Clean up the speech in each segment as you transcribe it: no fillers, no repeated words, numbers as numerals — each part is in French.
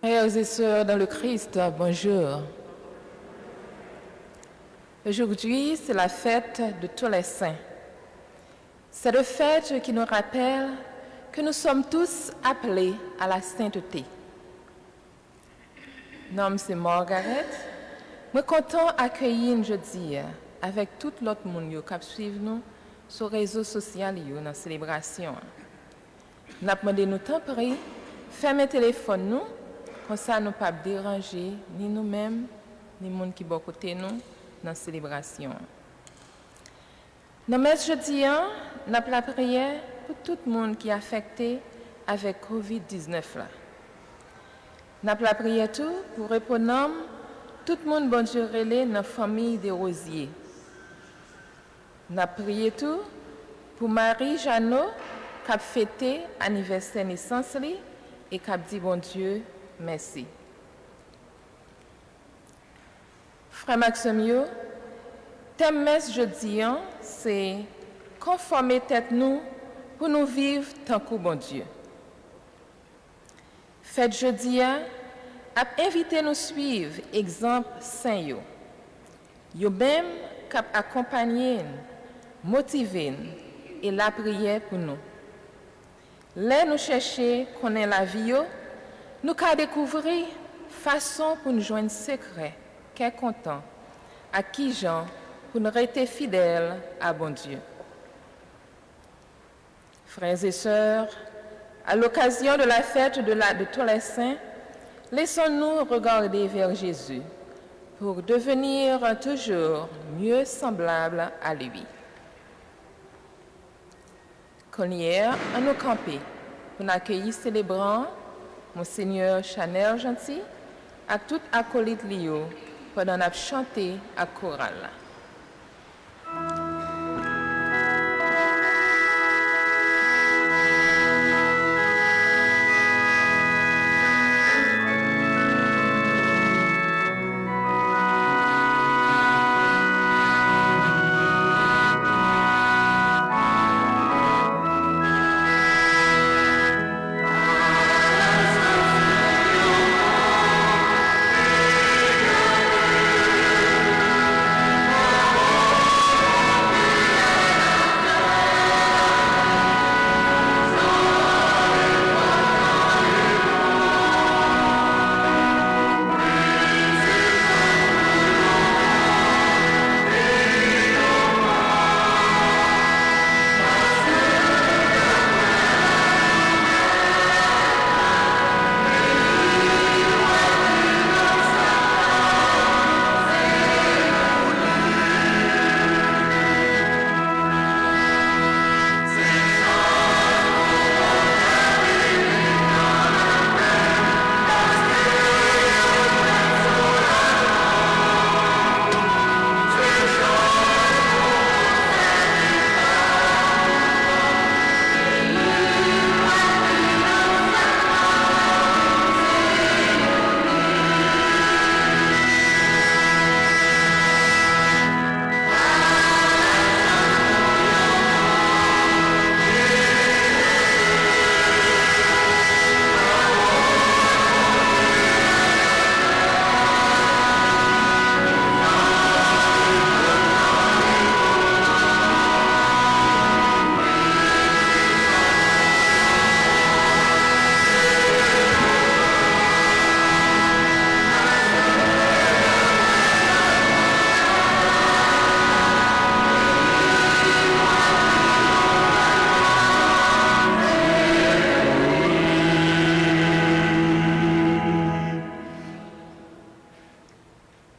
Frères et sœurs dans le Christ, bonjour. Aujourd'hui, c'est la fête de tous les saints. C'est une fête qui nous rappelle que nous sommes tous appelés à la sainteté. Mon nom c'est Margaret. Je suis content d'accueillir aujourd'hui avec tout l'autre monde qui suit nous sur les réseaux sociaux dans la célébration. Nous avons demandé nous temps pris, fermer le téléphone nous, comme ça nous ne pas déranger ni nous-mêmes, ni les gens qui sont à côté de nous dans la célébration. Dans le jeudi, nous avons la prière pour tout le monde qui est affecté avec COVID-19. Nous avons la prière tout pour répondre à tout le monde bon Dieu relais dans la famille des Rosiers. Nous avons prié tout pour Marie Jeannot qui a fêté l'anniversaire de naissance et qui a dit bon Dieu merci. Frère Maximio, thème messe jeudi, c'est conformer tête nous pour nous vivre tant que bon Dieu. Fête jeudi a invité nous suivre exemple saint yo. Yo même cap accompagner, motiver et la prière pour nous. Là nous chercher connaître la vie yo, nous ca découvrir façon pour nous joindre secret, qu'est content, à qui Jean pour nous rester fidèles à bon Dieu. Frères et sœurs, à l'occasion de la fête de tous les saints, laissons-nous regarder vers Jésus pour devenir toujours mieux semblables à lui. Collière, à nos campés, pour accueillir célébrant Monseigneur Chanel Gentil, à tout acolyte Lio, pendant qu'on chanté à chorale.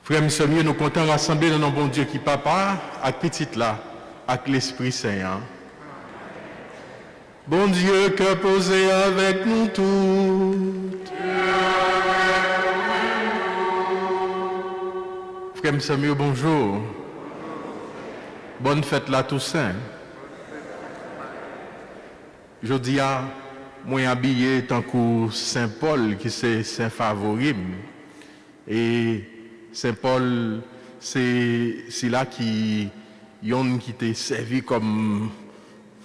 Frères et nous comptons rassembler dans notre bon Dieu qui papa, avec petit là, avec l'Esprit Saint. Bon Dieu, que posé avec nous tous. Frère Samuel, bonjour. Bonne fête là Toussaint. Je dis à moi habillé tant que Saint Paul qui c'est Saint favori. Et Saint Paul, c'est là qui t'a servi comme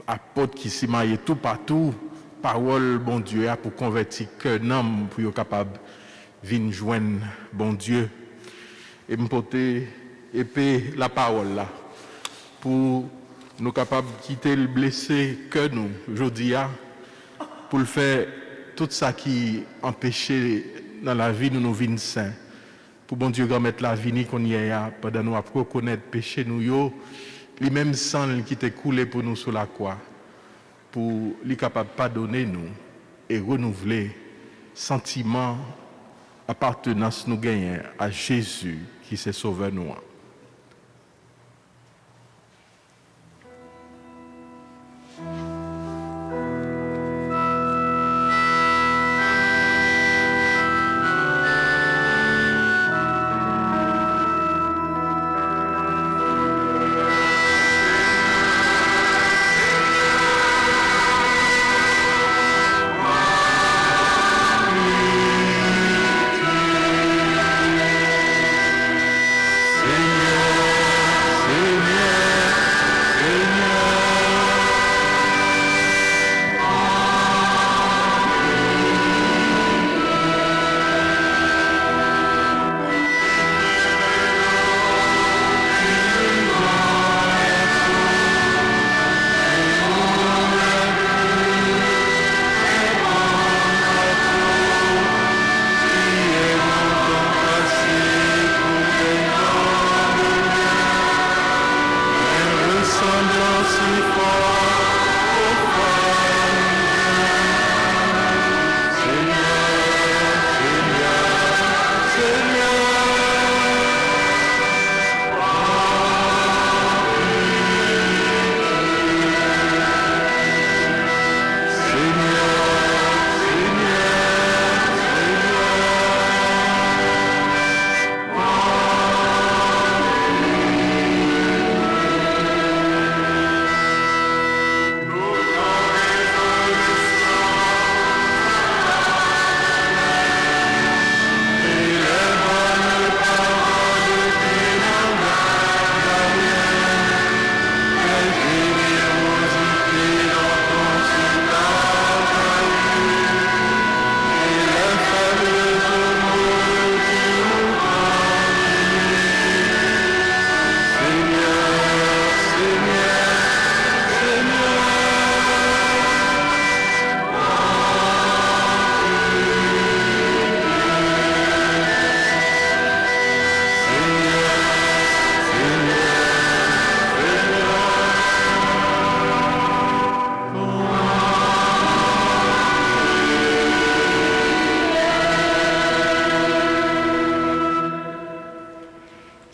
apôtre qui s'y maillait tout partout, parole bon Dieu pour convertir que homme pour être capable vienne joindre bon Dieu et me porter épée la parole là pour nous capables de quitter le blessé que nous aujourd'hui pour le faire tout ça qui empêchait dans la vie nous vînes saints pour bon Dieu remettre la vie qu'on y a pendant nous apprendre reconnaître péché nous yo les mêmes sang qui t'est coulé pour nous sur la croix pour les capable pardonner nous et renouveler sentiment appartenance nous gagnons à Jésus qui s'est sauvé nous.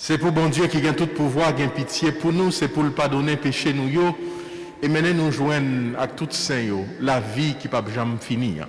C'est pour bon Dieu qui a tout pouvoir, qui a pitié pour nous, c'est pour le pardonner péché nous yo, et mener nous joindre à tout saint yo, la vie qui ne peut jamais finir.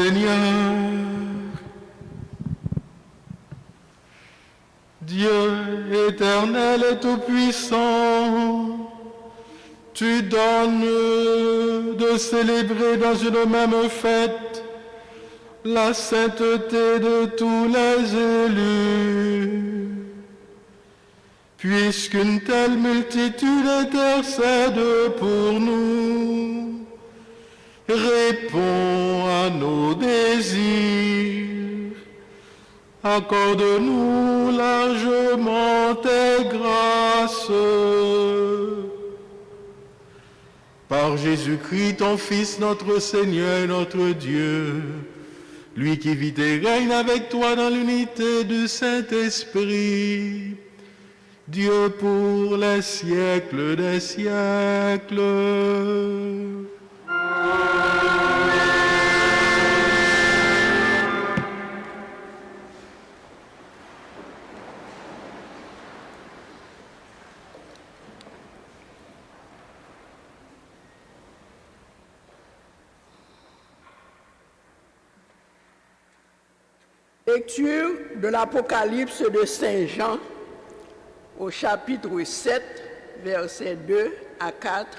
Seigneur, Dieu éternel et tout-puissant, tu donnes de célébrer dans une même fête la sainteté de tous les élus. Puisqu'une telle multitude intercède pour nous, réponds à nos désirs, accorde-nous largement tes grâces. Par Jésus-Christ, ton Fils, notre Seigneur et notre Dieu, lui qui vit et règne avec toi dans l'unité du Saint-Esprit, Dieu pour les siècles des siècles. Lecture de l'Apocalypse de Saint Jean au chapitre 7, versets 2 à 4,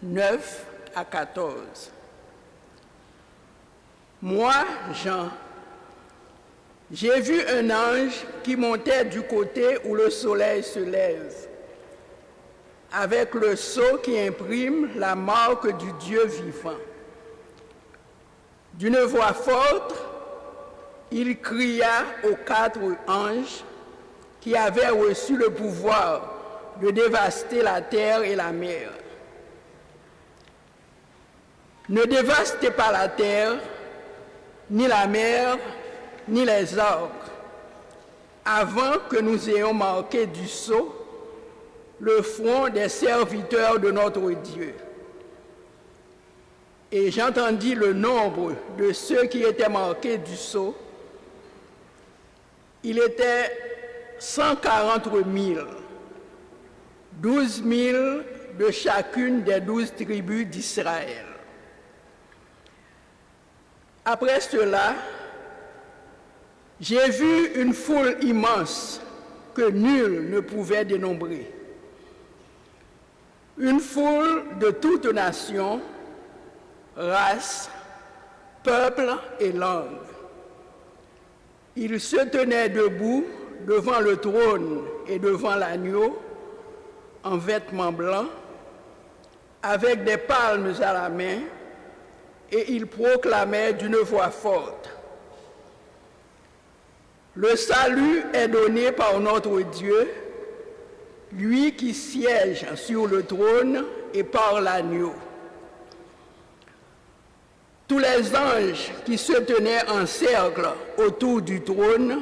9 à 14. Moi, Jean, j'ai vu un ange qui montait du côté où le soleil se lève, avec le sceau qui imprime la marque du Dieu vivant. D'une voix forte, il cria aux 4 anges qui avaient reçu le pouvoir de dévaster la terre et la mer. Ne dévastez pas la terre, ni la mer, ni les arbres, avant que nous ayons marqué du sceau le front des serviteurs de notre Dieu. Et j'entendis le nombre de ceux qui étaient marqués du sceau. Il était 140 000, 12 000 de chacune des 12 tribus d'Israël. Après cela, j'ai vu une foule immense que nul ne pouvait dénombrer. Une foule de toutes nations, races, peuples et langues. Ils se tenaient debout devant le trône et devant l'agneau, en vêtements blancs, avec des palmes à la main, et ils proclamaient d'une voix forte: le salut est donné par notre Dieu, lui qui siège sur le trône et par l'agneau. Tous les anges qui se tenaient en cercle autour du trône,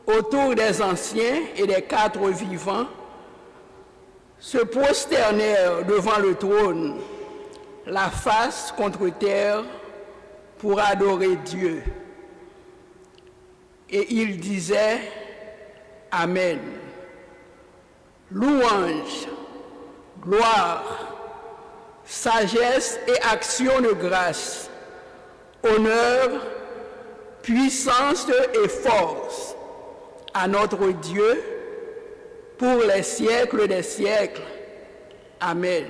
autour des anciens et des 4 vivants, se prosternèrent devant le trône, la face contre terre, pour adorer Dieu. Et ils disaient: Amen. Louange, gloire, sagesse et action de grâce, honneur, puissance et force à notre Dieu pour les siècles des siècles. Amen.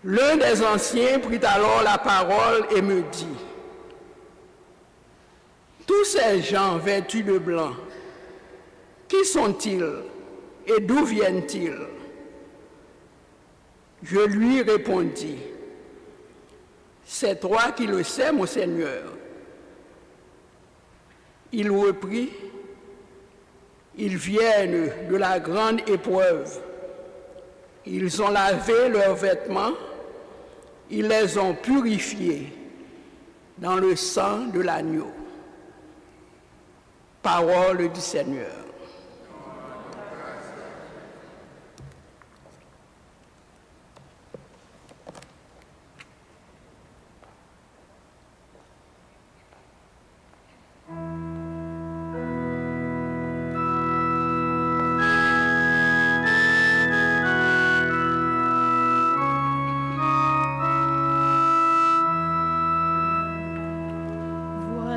L'un des anciens prit alors la parole et me dit: tous ces gens vêtus de blanc, qui sont-ils et d'où viennent-ils? Je lui répondis: c'est toi qui le sais, mon Seigneur. Il reprit: ils viennent de la grande épreuve. Ils ont lavé leurs vêtements, ils les ont purifiés dans le sang de l'agneau. Parole du Seigneur.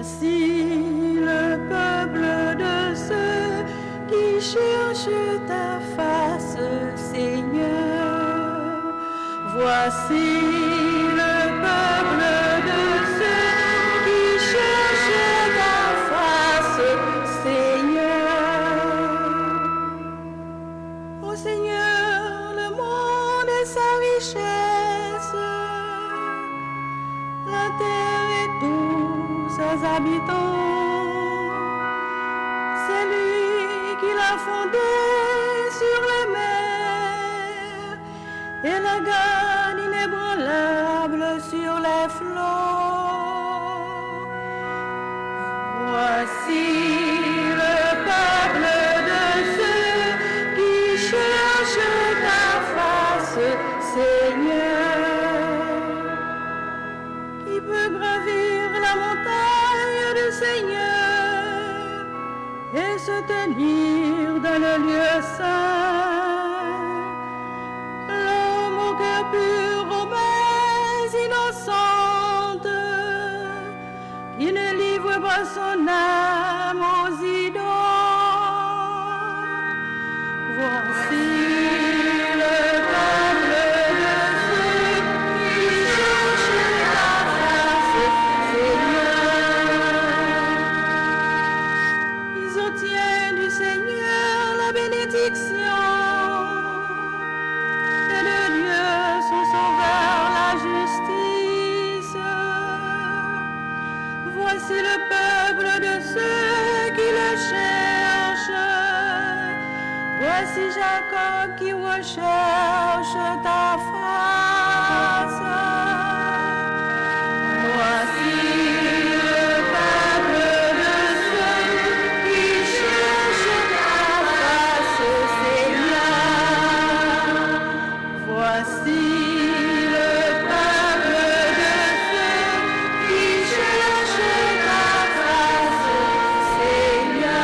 Voici le peuple de ceux qui cherchent ta face, Seigneur. Voici le peuple de ceux qui cherchent ta face, Seigneur. Ô Seigneur, le monde est sa richesse, la terre et tous ses habitants. C'est lui qui l'a fondé sur les mers et la garde inébranlable sur les flots. Voici le peuple de ceux qui cherchent ta face, Seigneur. Qui peut gravir la montagne du Seigneur et se tenir dans le lieu saint? L'homme au cœur pur, aux mains innocentes, qui ne livre pas son âme aux idoles. Voici le peuple de ceux qui cherchent ta face, Seigneur. Ils obtiennent du Seigneur la bénédiction et de Dieu son sauveur la justice. Voici le peuple de ceux qui le cherchent. Voici Jacob qui recherche ta face. Voici le peuple de ceux qui cherchent ta face, Seigneur. Voici le peuple de ceux qui cherchent ta face, Seigneur.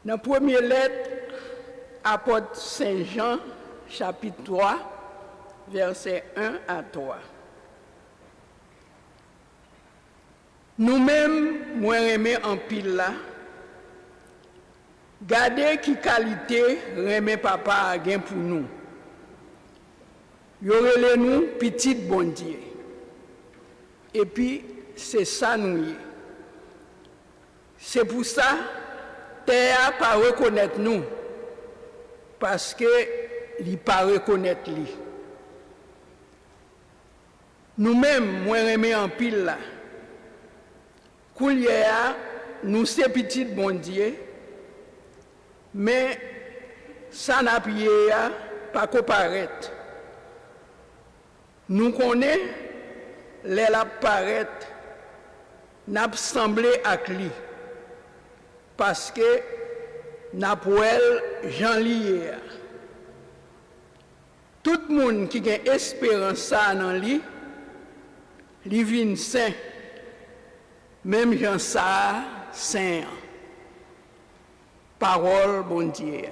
Dans la première lettre, apôtre Saint Jean, chapitre 3, versets 1 à 3. Nous-mêmes, moi aimé en pile là, gardez qui qualité remet papa a gain pour nous. Yorele nous petit bon Dieu. Et puis, c'est ça nous y est. C'est pour ça, terre pas reconnaître nous, parce que il pas reconnaître lui. Nous-mêmes, moi aimé en pile là, Koulière, nous c'est petit bon Dieu, mais ça n'a pas comparaître. Nous connaissons les la paraître, n'a semblé avec lui. Parce que n'a pas Jean lié. Tout le monde qui a espérance ça dans lui, il vient saint. Même Jean ça, saint. Parole bon Dieu.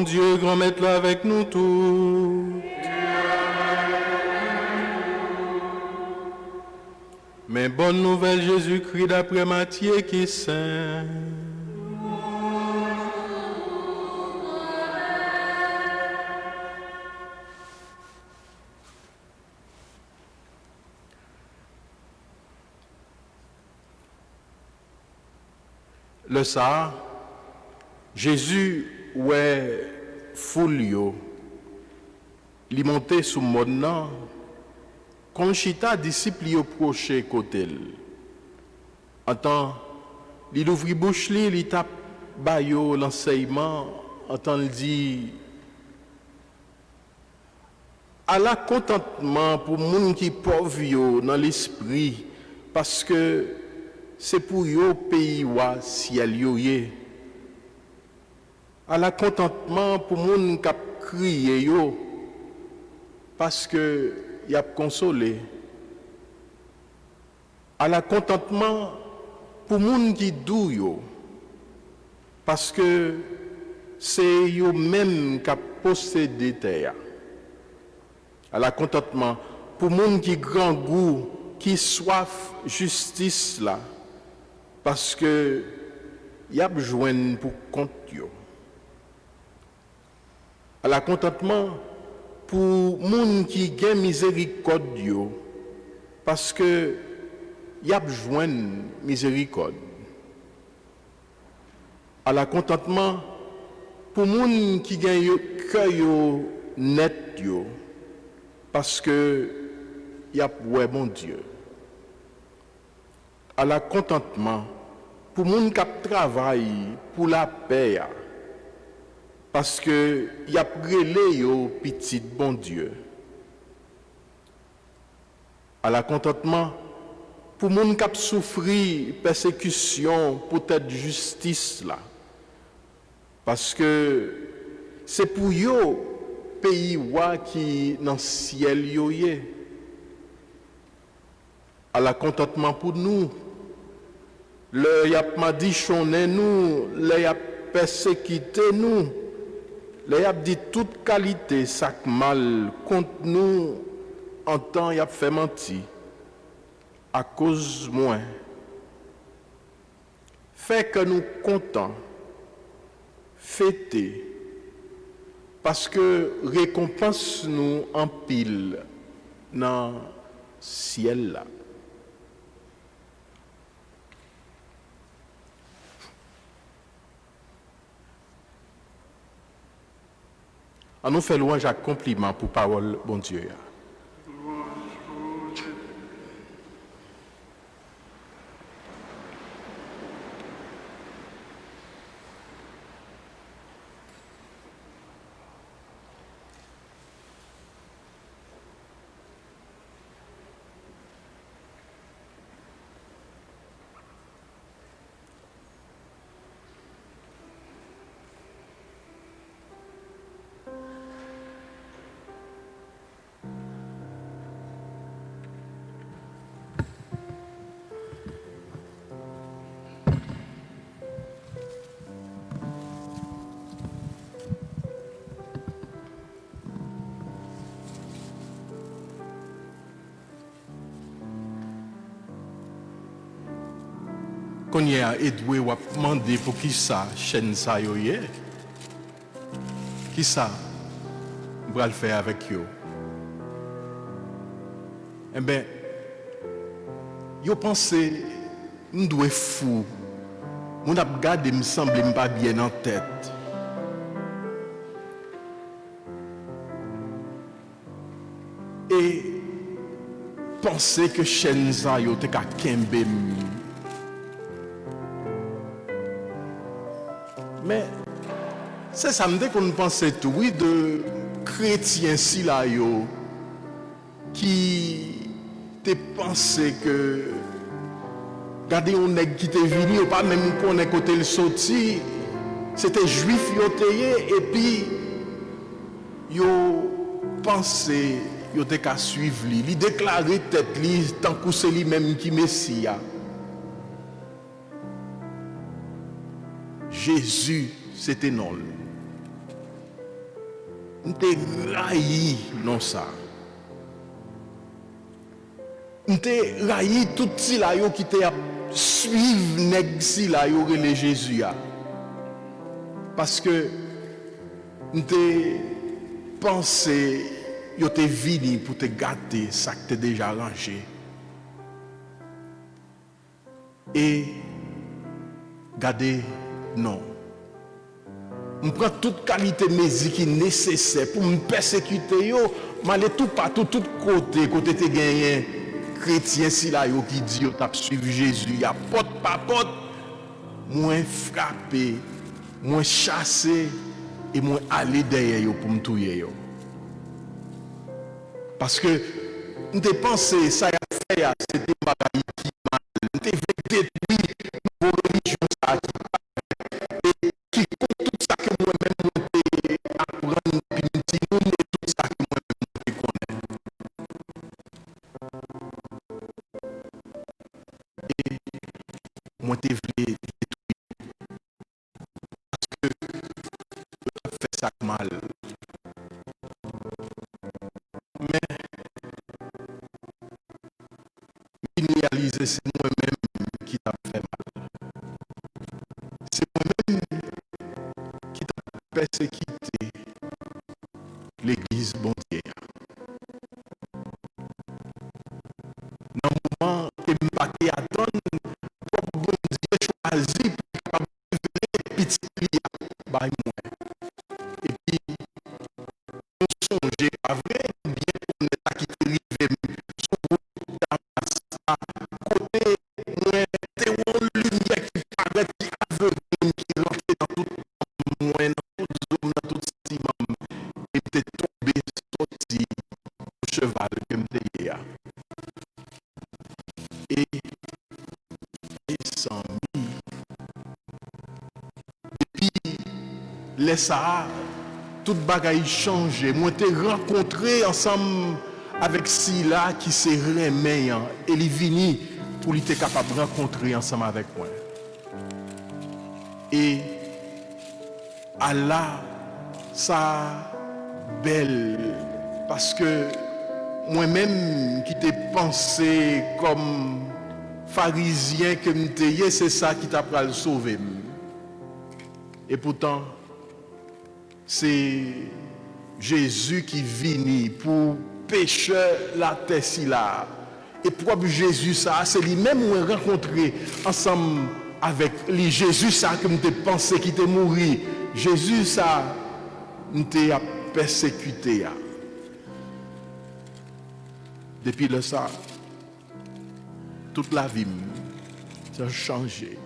Dieu, grand maître là avec nous tous. Mais bonne nouvelle, Jésus-Christ d'après Matthieu qui est saint. Le ça, Jésus ouais foule yo, li monté sous mon quand chita disciple yo proche côté. En temps, il ouvri bouche li, il tape bayo l'enseignement, en temps il dit à la contentement pour moun qui pauvre yo dans l'esprit parce que c'est pour yo pays wa ciel yo yé. À la contentement pour moun qui crié yo parce que y a consolé. À la contentement pour moun qui dou yo parce que c'est yo même qui possédé terre. À la contentement pour moun qui grand goût, qui soif justice là parce que y a besoin pour compte yo. À la contentement pour moun qui gagne miséricorde yo parce que y a besoin miséricorde. À la contentement pour moun qui gagne cœur yo net yo parce que y a ouais bon Dieu. À la contentement pour moun qui travaille pour la paix parce que y a brûlé yo petit bon Dieu. À la contentement pour moun qui souffri persécution pour être justice là parce que c'est pour yo pays wa qui dans ciel yo yé. À la contentement pour nous le y a madichonné nous le y a persécuté nous le y a dit toute qualité sac mal contre nous en temps y a fait mentir à cause moins fait que nous contents fêter parce que récompense nous en pile dans ciel là. On nous fait louange à compliment pour parole bon Dieu. Qu'on y a Edoué ou a demandé pour qui ça chaîne ça yo yé. Qui ça va le faire avec yo. Eh ben yo pensé nous doit fou. Mon a regardé me semble pas bien en tête. Et penser que chaîne ça yo te ka kembe. Mais c'est ça me dit qu'on pensait tout, oui, de chrétiens si là yo qui te pensé que regardez on nèg qui te venu ou pas même qu'on est côté le sorti, c'était juif yo teye et puis yo pensé yo te ka suivre li déclarer tête li tant que c'est lui même qui messie. Jésus, c'était non. m'te rayi non ça. M'te rayi tout si la yo qui te suivre nèg si la yo relé Jésus a. Parce que m'te pensé yo te vini pour te gâter ça que t'es déjà rangé. Et gardez non. Je prends toute qualité musique qui nécessaire pour me persécuter yo, m'aller tout partout tout côté côté te gagné chrétien si là yo qui dit yo t'a suivre Jésus, y a porte par porte, moins frapper, moins chasser et moins aller derrière yo pour me tuer yo. Parce que nous te pensé ça y a fait c'était bagaille qui mal, nous te détruit nos religions ça qui compte tout ça que moi-même nous apprendre puis nous dit nous tout ça que moi-même nous connais. Et moi te voulais détruire parce que tu fait ça mal. Mais réaliser c'est moi-même qui t'a fait mal. C'est moi-même qui t'a persécuté l'église bon Dieu. Dans le moment que je pas attendre pour bon Dieu choisi pour capable petit client by moi. Et puis on songe pas vrai bien qu'on est qui arrivé sur côté moi t'es une lumière qui paraît qui aveugle qui rentre dans tout moi dans toute zone dans tout ciment et t'es tombé sorti au cheval que m'était hier et sans depuis les ça toute bagaille changé moi t'ai rencontré ensemble avec Sila qui s'est remis et il vini pour lui être capable de rencontrer ensemble avec moi. Et Allah, ça belle parce que moi-même qui t'ai pensé comme pharisien que m'étais, c'est ça qui t'a pris le sauver. Et pourtant, c'est Jésus qui vini pour pécheur la terre si là. Et propre Jésus ça, c'est lui-même où on rencontré ensemble avec lui. Jésus ça que m'te pensé qu'il était mort. Jésus ça m'te a persécuté. Depuis le ça, toute la vie a changé.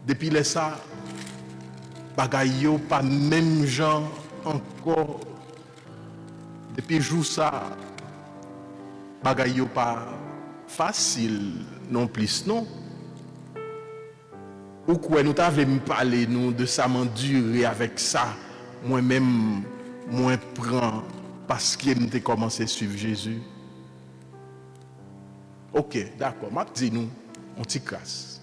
Depuis le ça, bagay yo pas même gens encore. Depuis jour ça, bagay yo pas facile non plus non. Ou quoi nous t'avait me parler nous de ça m'endurer avec ça moi-même moi prend parce que m'était commencé à suivre Jésus. OK, d'accord, m'a dit nous on t'y casse.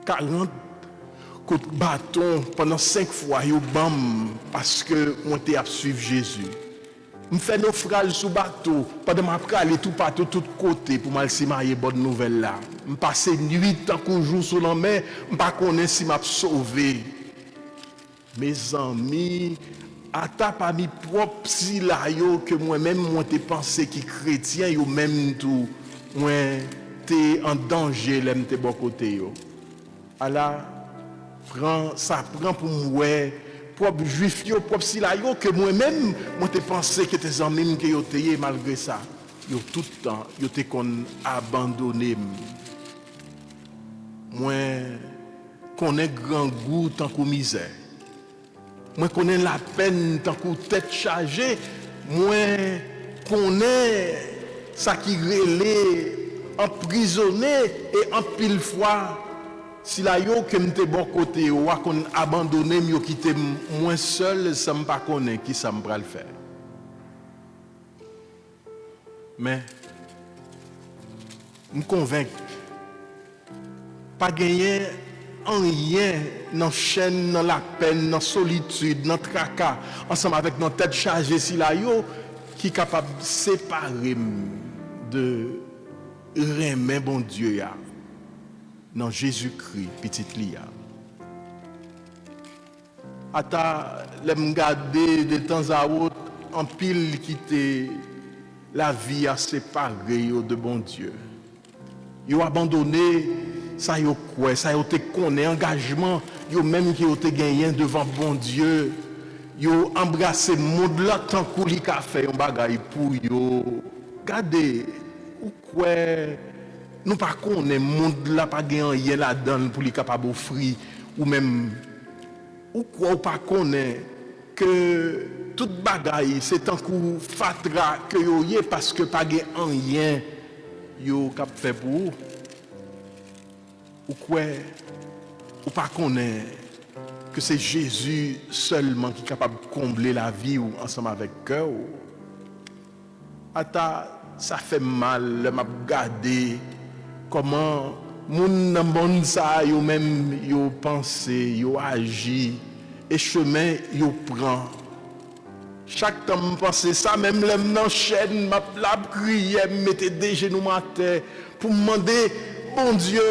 40 coup de bâton pendant 5 fois yo bam parce que on t'ai à suivre Jésus. Me fait naufrage sous bateau pendant m'a aller tout partout tout côté pour mal si marier bonne nouvelle là. Me passer nuit tant qu'on jour sur la mer, me pas connaître si m'a sauvé. Mes amis, à ta parmi propre si là yo que moi-même moi t'ai pensé qui chrétien yo même tout moi t'es en danger l'aime t'es bon côté yo. Allah ça prend pour moi propre juif yo propre si là yo que moi-même moi t'ai pensé que tes amis que yo t'ayé malgré ça yo tout le temps yo t'ai qu'on abandonné moi connais grand goût tant que misère. Moi connais la peine tant que tête chargée. Moi connais ça qui relève emprisonné et en pile fois si la yo que m'te bon côté ou qu'on abandonné m'yo quitté moi seul ça me pas connaît qui ça me pral faire. Mais me convainc pas gagner rien dans chaîne, dans la peine, dans solitude, dans tracas, ensemble avec notre tête chargée si là yo qui capable de séparer de remet bon Dieu ya dans Jésus-Christ petit lia. Ata l'aime garder de temps à autre en pile quitter la vie à séparer de bon Dieu. Yo abandonné ça yo quoi, ça yo te connaît engagement, yo même qui yo te gagné devant bon Dieu. Yo embrassé monde là tant kou li ka fait un bagay pour yo. Regardez ou quoi nous pas connaît monde là pas gagné rien là-dedans pour li capable offrir ou même ou quoi ou pas connaît que toute bagaille c'est un coup fatra que yo yé parce que pas gagné rien yo cap fait pour ou quoi ou pas connaît que c'est Jésus seulement qui est capable de combler la vie ou ensemble avec cœur. Ata ça fait mal le m'a regarder comment moun nan monde ça yo même yo penser, yo agit et chemin yo prend. Chaque temps me penser ça même l'homme dans chaîne m'a la prière mettait des genoux à terre pour demander bon Dieu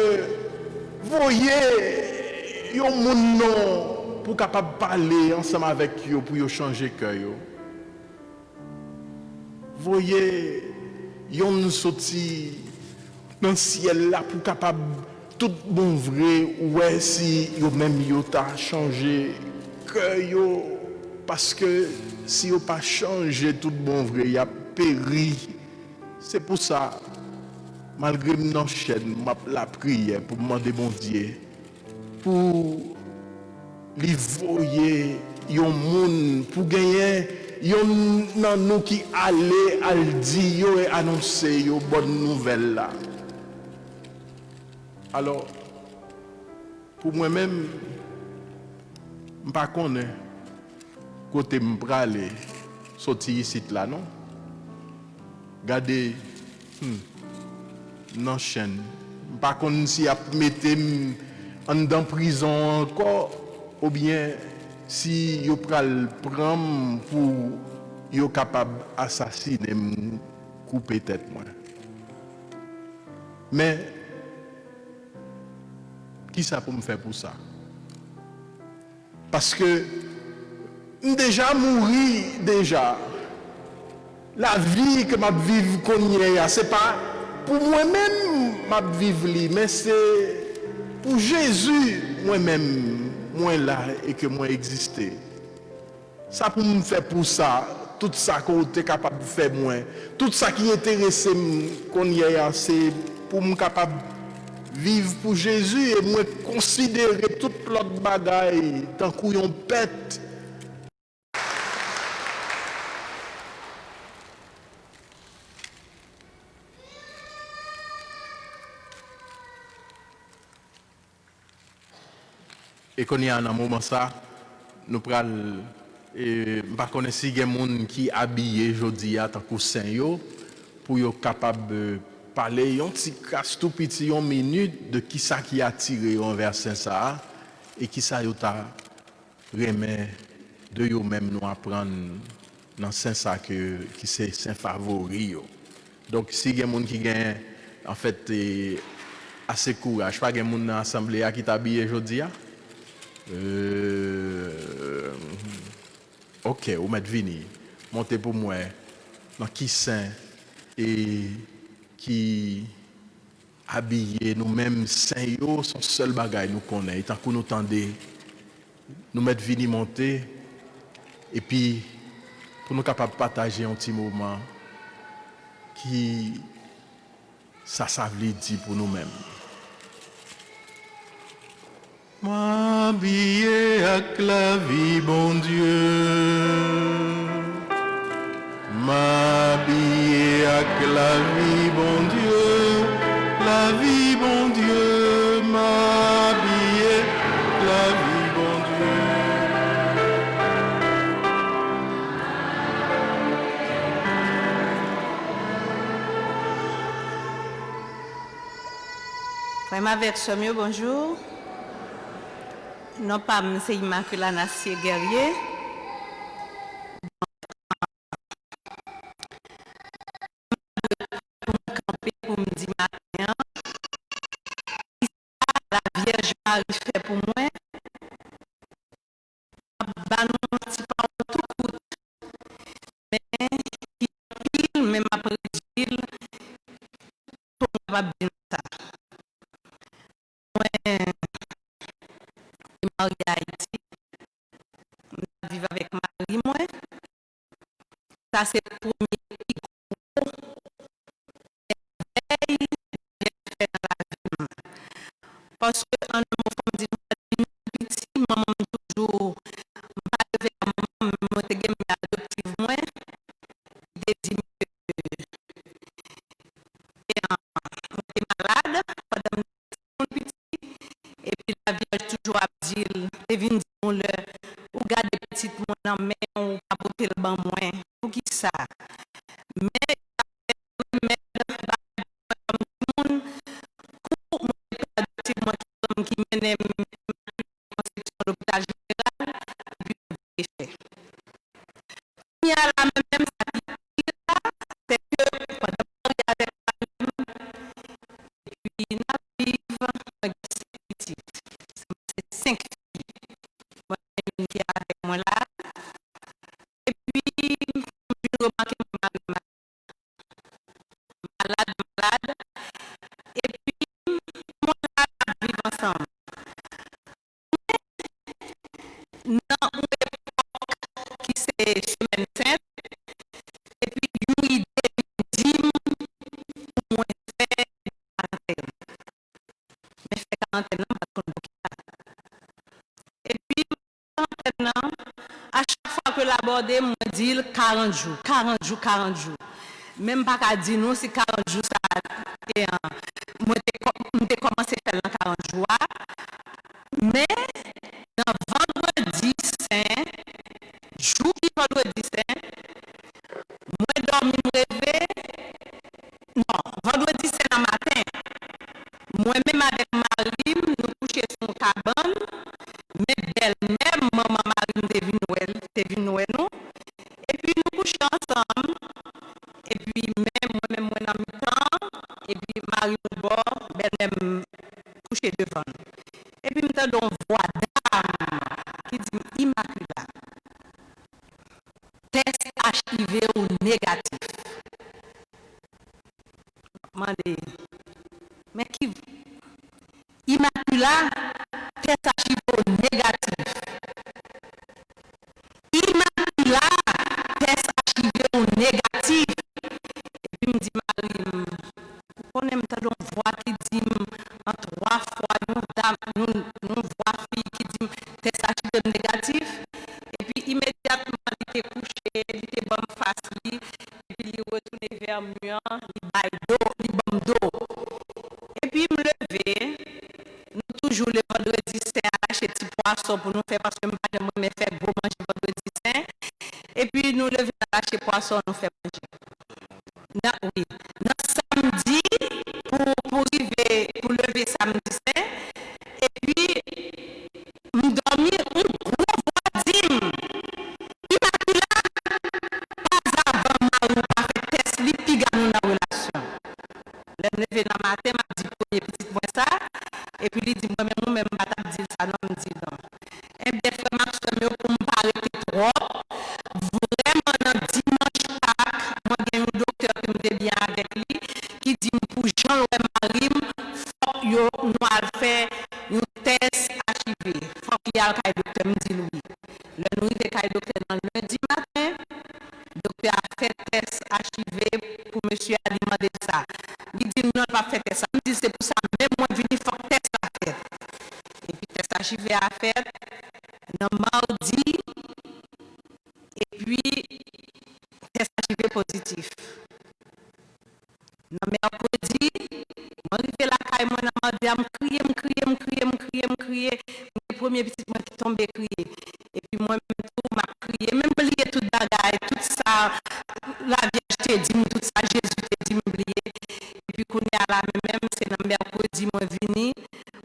voyez yo moun non pour capable parler ensemble avec yo pour yo changer cœur yo. Voyez yon sorti dans le ciel là pour capable tout bon vrai ouais si yo même yo t'a changé cœur yo parce que si yo pas changé tout bon vrai y a péri. C'est pour ça malgré mon chaîne la prière pour demander bon Dieu pour li voyer yon moun pour gagner yon nan nous qui aller al di yo et annoncer yo bonne nouvelle là. Alors pour moi-même m'pas connais côté m'pralé sorti ici là non. Regardez nan chaîne m'pas connais si a metté en dans prison encore ou bien si yo pral prendre pour yo capable assassiner couper tête moi. Mais qui ça pour me faire pour ça? Parce que déjà mouri déjà la vie que m'a vivre connait c'est pas pour moi-même m'a vivre li mais c'est pour Jésus moi-même moi là et que moi exister. Ça pour me faire pour ça, tout ça qu'on était capable de faire moi, tout ça qui intéressait qu'on y a c'est pour me capable vivre pour Jésus et moi considérer toute l'autre bagaille tant qu'on pète. Et qu'on y a un moment ça, nous prenons, pas connaître si il y a des gens qui habillés aujourd'hui à tant que saint yo pour être capable de parler un petit casse tout petit une minute de qui ça qui a tiré envers saint ça et qui ça yo ta remet de yo même nous apprendre dans saint ça que qui c'est saint favori yo. Donc si il y a des gens qui gagne en fait assez courage, pas des gens dans l'assemblée qui t'habillé aujourd'hui. Ok, vous mettez vini, montez pour moi dans qui saint et qui habillé nous-mêmes saint yo son seul bagage nous connaît tant que nous tendez nous mettre vini monter et puis pour nous capable partager un petit moment qui ça veut dire pour nous-mêmes. M'habiller avec la vie, bon Dieu. M'habiller avec la vie, bon Dieu. La vie, bon Dieu. M'habiller la vie, bon Dieu. Frère avec Sommio, bonjour. Non pas, c'est Immaculée Nassier Guerrier. Pour me dire matin, la Vierge Marie fait pour moi, bah non, c'est pas tout coûte, mais il même après il, tout va bien ça. Moi, Marie Haïti, je vis avec Marie, moi, ça c'est le premier parce que en me dit petit maman toujours m'a levé à maman me te gagné adoptive moi des dit que malade pendant mon petit et puis la vierge toujours a dit et vinn dire le ou garder petite mon en main ou pas porter le ban moins pour qui ça mais qui mène conception de l'hôpital général, puis fait. Il y a la même c'est que pendant que avec et puis nous vivons c'est 5 filles. Moi, qui est avec moi là. Et puis, je remarque malade. Et puis, moi là, vivre ensemble. Non, qui c'est semaine sainte, et puis une idée dîme pour moi faire quarantaine. Mais faire quarantaine parce qu'on et puis quarantaine, à chaque fois que l'abordé me dit 40 jours. Même pas qu'à dire non, si 40 jours ça et moi j'ai commencé à faire 40 jours, mais dans vendredi saint, jour qui vendredi saint, moi dormi me réveiller. Non, vendredi saint le matin. Moi-même avec Marie, nous coucher son cabane, mais belle-même, maman Marie t'es venue Noël, nous. Et puis nous coucher ensemble. Et puis même moi-même moi dans le temps, et puis Marie au bord, belle-même coucher devant. Et puis nous avons une voix d'âme qui dit Immaculée. Test HIV ou négatif. Mais qui Immaculée, test HIV ou négatif. Immaculée, test HIV ou négatif. Et puis me dit Marie, on aime ta donc voix qui dit en 3 fois, nous voix fille qui dit test HIV négatif. Et puis immédiatement, il était couché, il était bon face, et puis il retourné vers moi, il baille d'eau, il bombe d'eau. Et puis il me levé, nous toujours le vendredi saint à acheter petit poisson pour nous faire, parce que moi me faire gros manger vendredi saint. Et puis nous lever à acheter poisson, nous faire manger. Oui. Samedi, pour lever samedi saint, et puis nous dormir un gros voisine. Immaculée, pas avant Marie, pas fait test, li piga nous dans la relation. Le lever dans le matin, m'a dit premier petit point ça, et puis il dit moi-même, pas dit ça, non, me dit non. Et bien, frère Maxime, pour me parler trop, vraiment, dans dimanche Pâques, moi, j'ai un docteur qui me bien avec lui, qui dit pour Jean-Louis Marie, faut yo nous faire un test HIV. Faut qu'il y ait le docteur me dit oui. Le nous était le docteur dans le lundi matin, le docteur a fait test HIV pour monsieur a demandé ça. Il dit non, pas fait test. Il dit c'est pour ça même moi venir faut test à faire. Et puis test HIV a fait dans mardi et puis test HIV positif. Dans mercredi, je suis arrivé la caille, je crier. Le premier petit moi qui tombe crier. Et puis moi-même tout, m'a crié, même oublié toute bagaille, tout ça, la Vierge t'a dit, tout ça, Jésus t'a dit, oublié. Et puis qu'on est à la même, c'est dans mercredi, moi venu,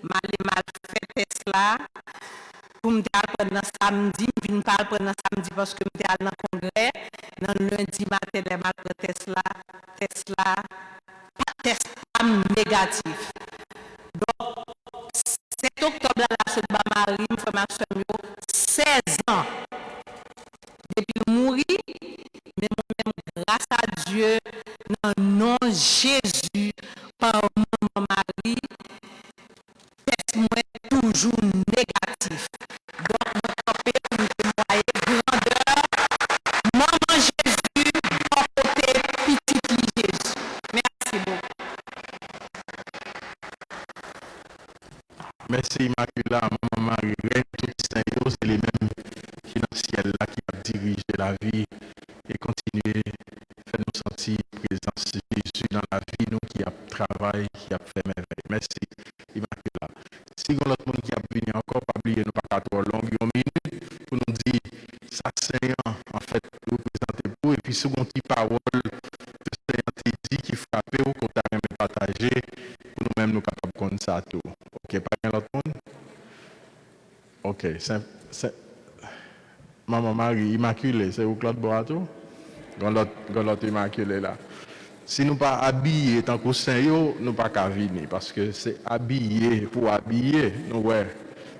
mal fait test là. pour me apprendre dans samedi, puis ne pas apprendre samedi parce que je suis dans le congrès, dans le lundi matin, je m'apprends Tesla, test négatif. Donc, 7 octobre, là, je suis marié, je fais ma soeur, 16 ans. Depuis mourir, mais moi-même, grâce à Dieu, dans le nom de Jésus, par mon mari, test moi toujours négatif. Donc, moi, campé pour me témoigner grandeur, maman Jésus, bon côté petit Jésus. Merci beaucoup. Merci Immaculée, maman Marie, tout saint, c'est les mêmes qui dans le ciel là, qui a dirigé la vie et continuer à faire nous sentir présence de Jésus dans la vie, nous qui a travaillé, qui a fait merveille. Merci Immaculée. Si vous l'autre monde qui a venu encore, pas oublier, nous pas trop long, une minute pour nous dire ça c'est en fait représenter pour et puis second petite parole que c'est dit qui frappait ou qu'on t'a même partagé pour nous-mêmes nous capables de connaître ça tout. OK, pas bien l'autre monde? OK, c'est Maman Marie, Immaculée, c'est où Claude Boato? Quand l'autre Immaculée là. Si nous pas habillés tant que saint yo, nous pas qu'à venir parce que c'est habillé pour habiller. Nous ouais,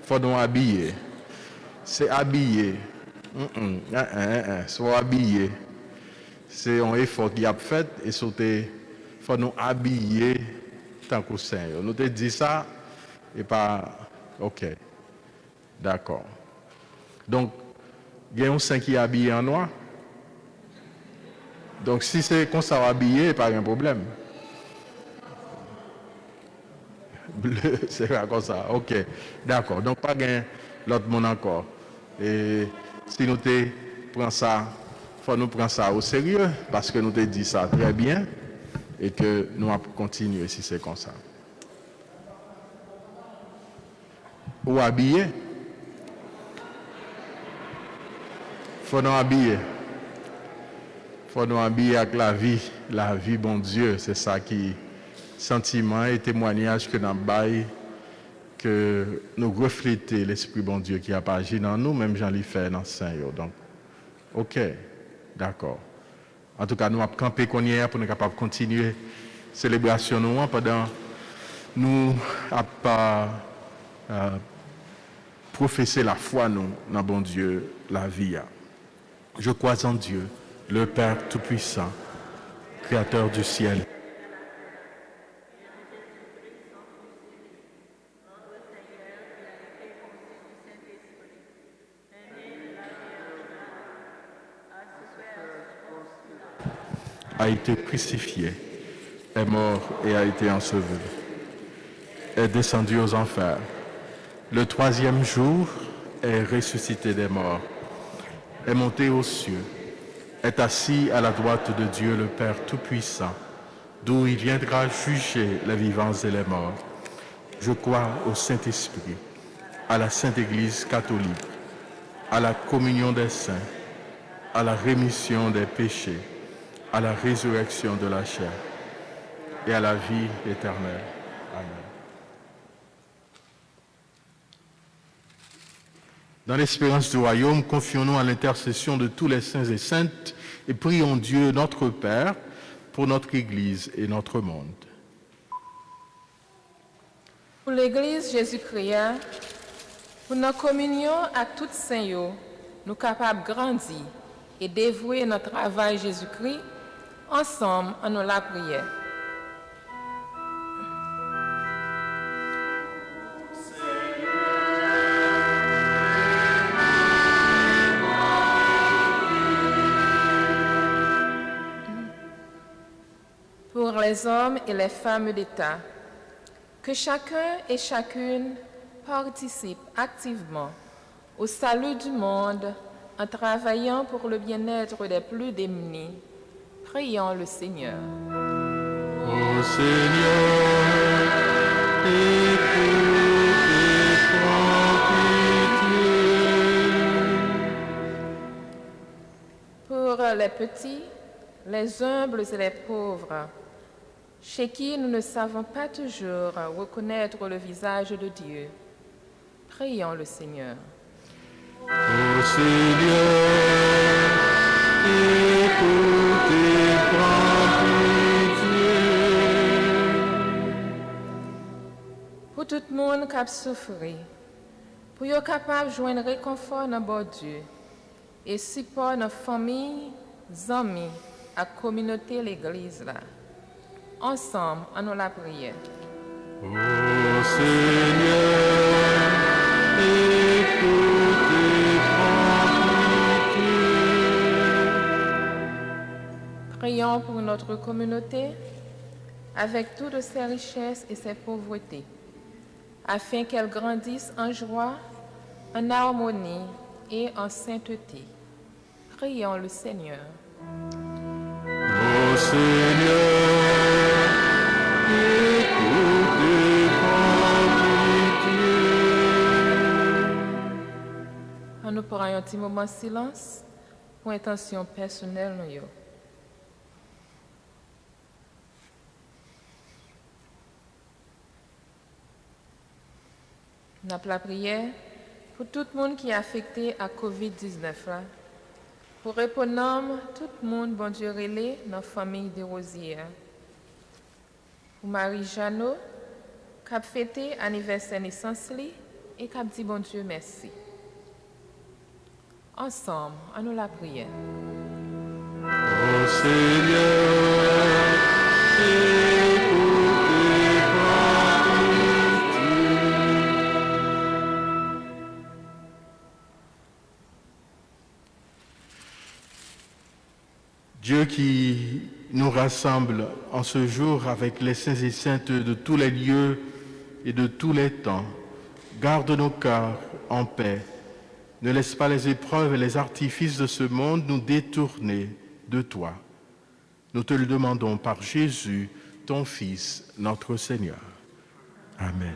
faut nous habiller. C'est habillé. Soit habillé. C'est un effort qui a fait et sauter. Faut nous habiller tant que saint yo. Nous te dit ça et pas OK. D'accord. Donc il y a un saint qui est habillé en noir. Donc si c'est comme ça habillé, pas un problème. Bleu, c'est pas comme ça. OK. D'accord. Donc pas gain l'autre monde encore. Et si nous te prend ça, faut nous prendre ça au sérieux parce que nous te dit ça très bien et que nous allons continuer si c'est comme ça. Ou habillé. Faut nous habiller. Faut nous habiller avec la vie, bon Dieu. C'est ça qui sentiment et témoignage que nous bail, que nous refléter l'Esprit bon Dieu qui a agi dans nous, même Jean-Ly fait dans Saint. Donc, OK, d'accord. En tout cas, nous avons campé qu'on y est pour nous capables de continuer la célébration nous pendant nous avons professé la foi nous dans bon Dieu, la vie. Je crois en Dieu, le Père Tout-Puissant, Créateur du ciel. A été crucifié, est mort et a été enseveli, est descendu aux enfers. Le troisième jour est ressuscité des morts, est monté aux cieux, est assis à la droite de Dieu le Père Tout-Puissant, d'où il viendra juger les vivants et les morts. Je crois au Saint-Esprit, à la Sainte Église catholique, à la communion des saints, à la rémission des péchés, à la résurrection de la chair et à la vie éternelle. Amen. Dans l'espérance du royaume, confions-nous à l'intercession de tous les saints et saintes et prions Dieu, notre Père, pour notre Église et notre monde. Pour l'Église Jésus-Christ, pour notre communion à tous saints, nous sommes capables de grandir et dévouer notre travail Jésus-Christ ensemble en nous la prière. Pour les hommes et les femmes d'État, que chacun et chacune participe activement au salut du monde en travaillant pour le bien-être des plus démunis. Prions le Seigneur. Ô Seigneur, écoute et prends pitié. Pour les petits, les humbles et les pauvres, chez qui nous ne savons pas toujours reconnaître le visage de Dieu, prions le Seigneur. Ô Seigneur, écoute et prends pitié. Pour tout le monde qui a souffert, pour être capable de joindre réconfort dans bon Dieu et support nos familles, amis, à la communauté de l'Église. Ensemble, en nous la prière. Ô Seigneur, écoute et prends pitié. Prions pour notre communauté avec toutes ses richesses et ses pauvretés, afin qu'elle grandisse en joie, en harmonie et en sainteté. Prions le Seigneur. Ô Seigneur, écoute et prends pitié. On nous prend un petit moment de silence pour intention personnelle. Nous avons la prière pour tout le monde qui est affecté à COVID-19. Pour répondre, tout le monde, bon Dieu, relais dans la famille de Rosier. Pour Marie Jeannot, qui a fêté l'anniversaire de naissance et qui a dit bon Dieu merci. Ensemble, on nous la prière. Ô Seigneur, écoute et prends pitié. Dieu qui nous rassemble en ce jour avec les saints et saintes de tous les lieux et de tous les temps, garde nos cœurs en paix. Ne laisse pas les épreuves et les artifices de ce monde nous détourner de toi. Nous te le demandons par Jésus, ton Fils, notre Seigneur. Amen.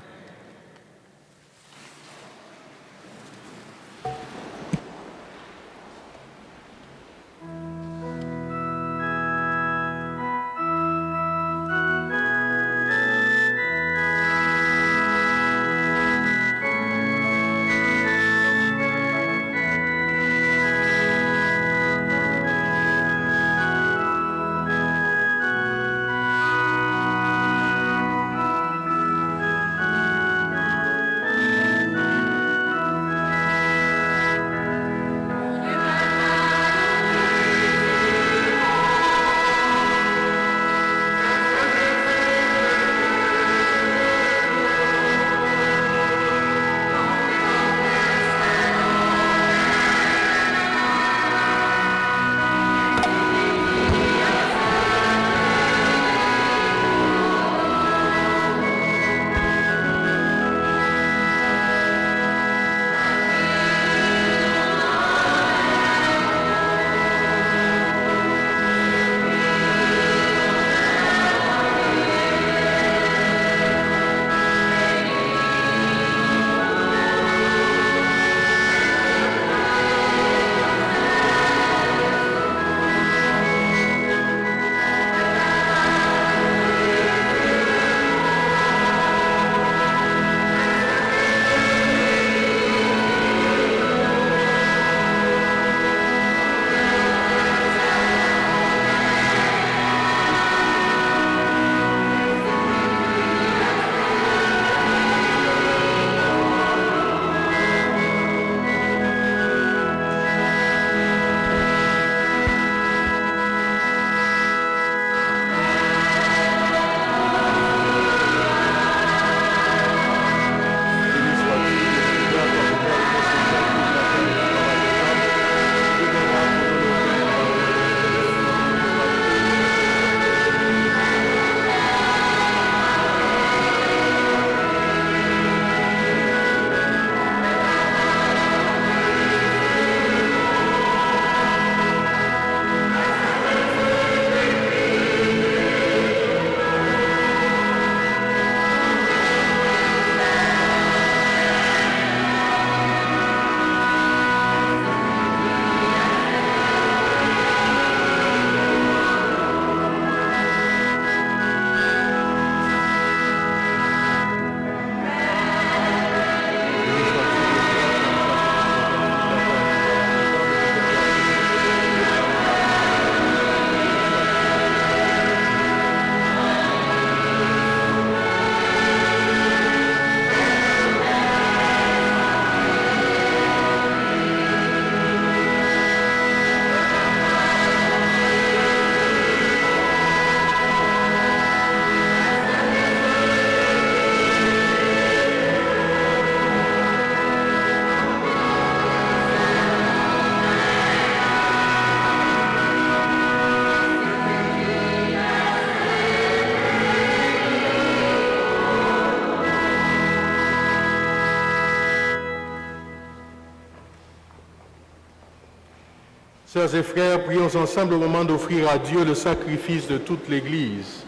Sœurs et frères, prions ensemble au moment d'offrir à Dieu le sacrifice de toute l'Église.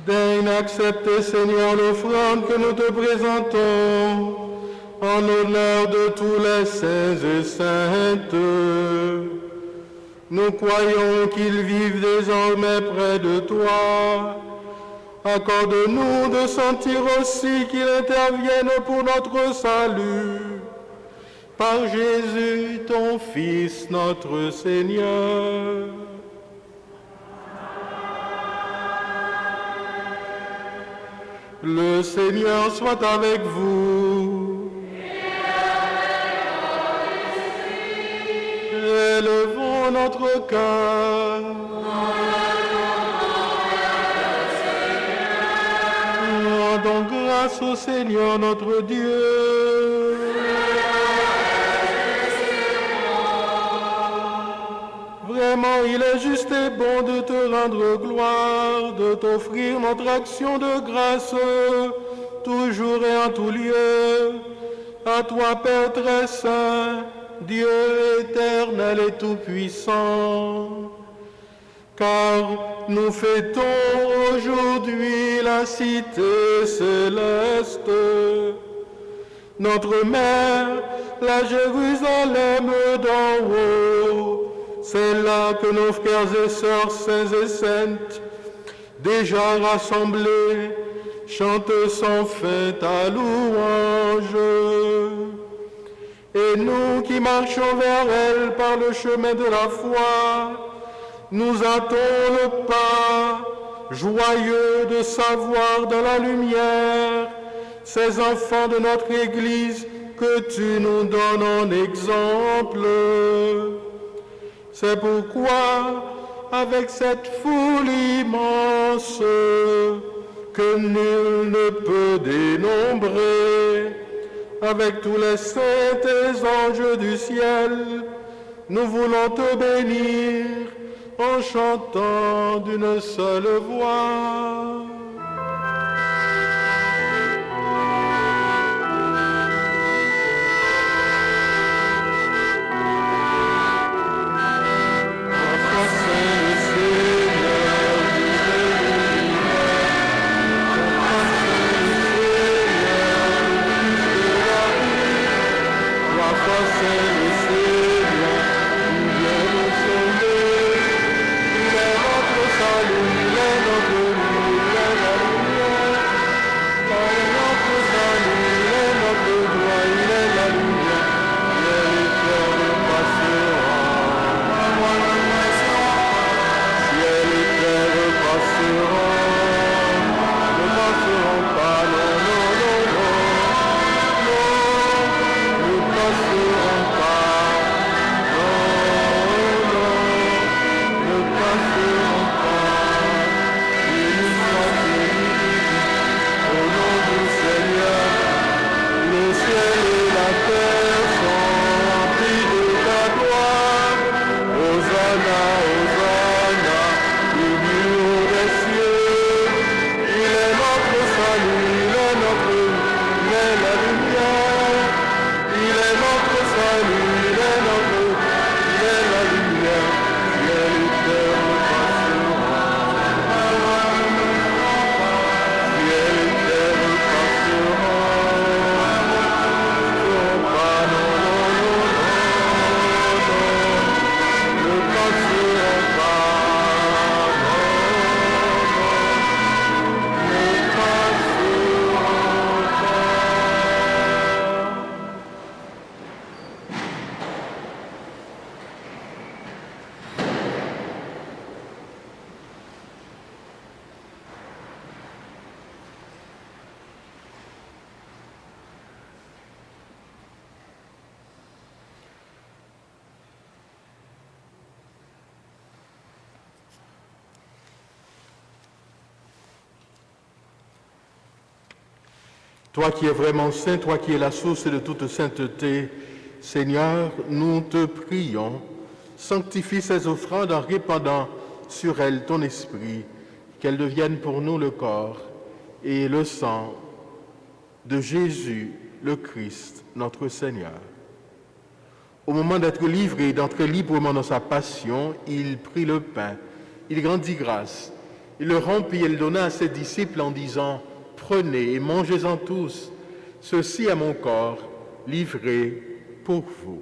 Daigne accepter, Seigneur, l'offrande que nous te présentons en l'honneur de tous les saints et saintes. Nous croyons qu'ils vivent désormais près de toi. Accorde-nous de sentir aussi qu'il intervienne pour notre salut. Par Jésus, ton Fils, notre Seigneur. Le Seigneur soit avec vous. Élevons notre cœur. Rendons grâce au Seigneur notre Dieu. Vraiment, il est juste et bon de te rendre gloire, de t'offrir notre action de grâce, toujours et en tout lieu. À toi, Père très saint, Dieu éternel et tout-puissant. Car nous fêtons aujourd'hui la cité céleste. Notre mère, la Jérusalem d'en haut, c'est là que nos frères et sœurs saints et saintes, déjà rassemblés, chantent sans fin ta louange. Et nous qui marchons vers elle par le chemin de la foi, nous hâtons le pas, joyeux de savoir dans la lumière ces enfants de notre Église que tu nous donnes en exemple. C'est pourquoi, avec cette foule immense que nul ne peut dénombrer, avec tous les saints et anges du ciel, nous voulons te bénir en chantant d'une seule voix. Toi qui es vraiment saint, toi qui es la source de toute sainteté, Seigneur, nous te prions, sanctifie ces offrandes en répandant sur elles ton esprit, qu'elles deviennent pour nous le corps et le sang de Jésus, le Christ, notre Seigneur. Au moment d'être livré, d'entrer librement dans sa passion, il prit le pain, il rendit grâce, il le rompit et le donna à ses disciples en disant « Prenez et mangez-en tous, ceci est mon corps, livré pour vous. »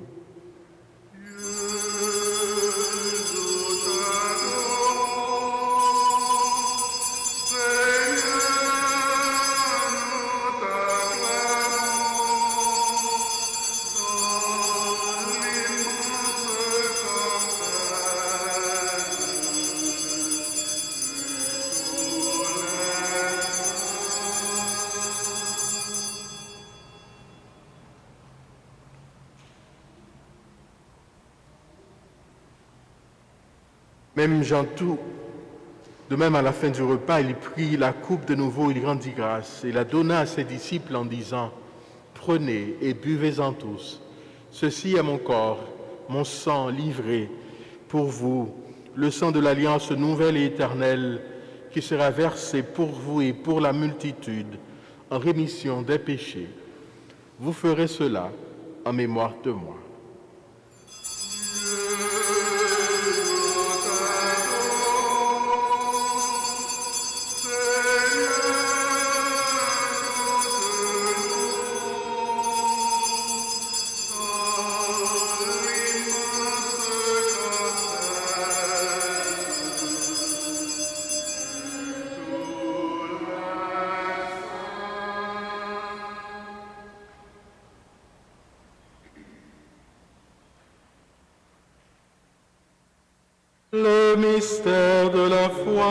Même Jean tout, de même à la fin du repas, il prit la coupe de nouveau, il rendit grâce et la donna à ses disciples en disant « Prenez et buvez-en tous. Ceci est mon corps, mon sang livré pour vous, le sang de l'alliance nouvelle et éternelle qui sera versé pour vous et pour la multitude en rémission des péchés. Vous ferez cela en mémoire de moi. » Le mystère de la foi.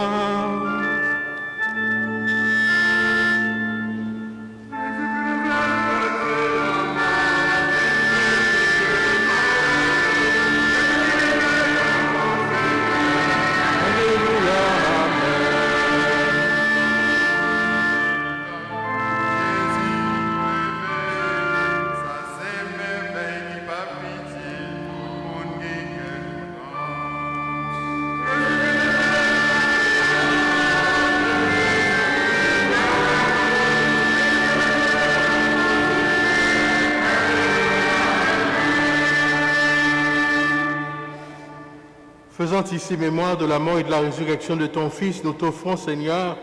Faisant ici mémoire de la mort et de la résurrection de ton Fils, nous t'offrons, Seigneur,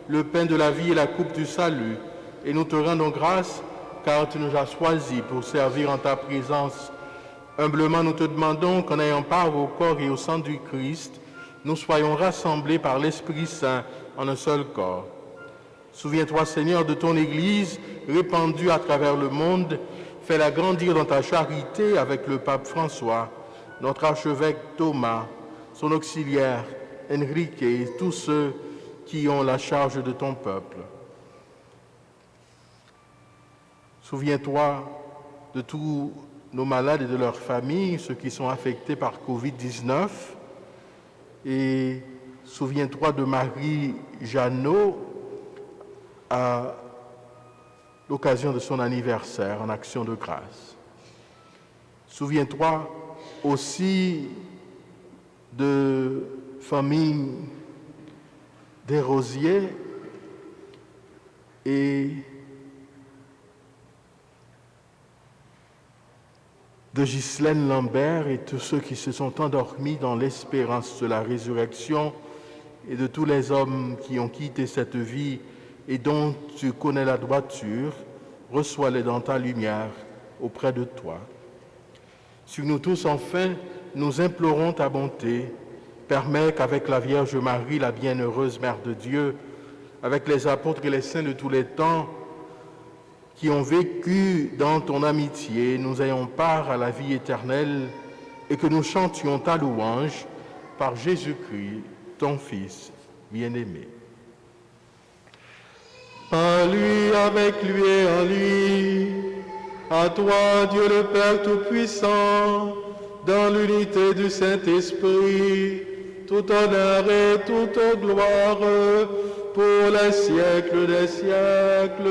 le pain de la vie et la coupe du salut, et nous te rendons grâce, car tu nous as choisis pour servir en ta présence. Humblement, nous te demandons qu'en ayant part au corps et au sang du Christ, nous soyons rassemblés par l'Esprit Saint en un seul corps. Souviens-toi, Seigneur, de ton Église répandue à travers le monde. Fais-la grandir dans ta charité avec le pape François, notre archevêque Thomas, son auxiliaire Enrique et tous ceux qui ont la charge de ton peuple. Souviens-toi de tous nos malades et de leurs familles, ceux qui sont affectés par Covid-19, et souviens-toi de Marie Jeannot à l'occasion de son anniversaire en action de grâce. Souviens-toi aussi de famille Desrosiers et de Ghislaine Lambert et tous ceux qui se sont endormis dans l'espérance de la résurrection et de tous les hommes qui ont quitté cette vie et dont tu connais la droiture, reçois-les dans ta lumière auprès de toi. Sur nous tous, enfin, nous implorons ta bonté. Permets qu'avec la Vierge Marie, la bienheureuse Mère de Dieu, avec les apôtres et les saints de tous les temps qui ont vécu dans ton amitié, nous ayons part à la vie éternelle et que nous chantions ta louange par Jésus-Christ, ton Fils bien-aimé. Par lui, avec lui et en lui, à toi, Dieu le Père Tout-Puissant, dans l'unité du Saint-Esprit, tout honneur et toute gloire pour les siècles des siècles.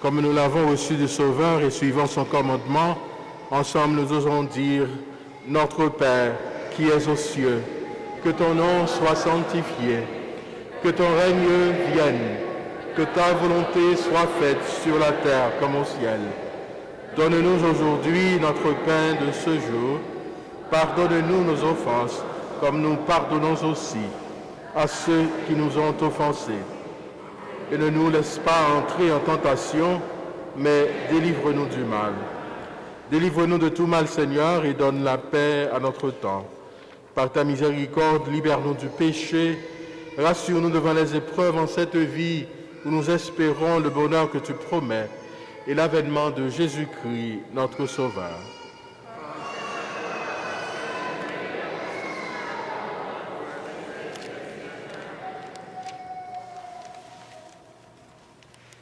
Comme nous l'avons reçu du Sauveur et suivant son commandement, Ensemble, nous osons dire, Notre Père qui es aux cieux, que ton nom soit sanctifié, que ton règne vienne, que ta volonté soit faite sur la terre comme au ciel. Donne-nous aujourd'hui notre pain de ce jour. Pardonne-nous nos offenses, comme nous pardonnons aussi à ceux qui nous ont offensés. Et ne nous laisse pas entrer en tentation, mais délivre-nous du mal. Délivre-nous de tout mal, Seigneur, et donne la paix à notre temps. Par ta miséricorde, libère-nous du péché, rassure-nous devant les épreuves en cette vie où nous espérons le bonheur que tu promets et l'avènement de Jésus-Christ, notre Sauveur.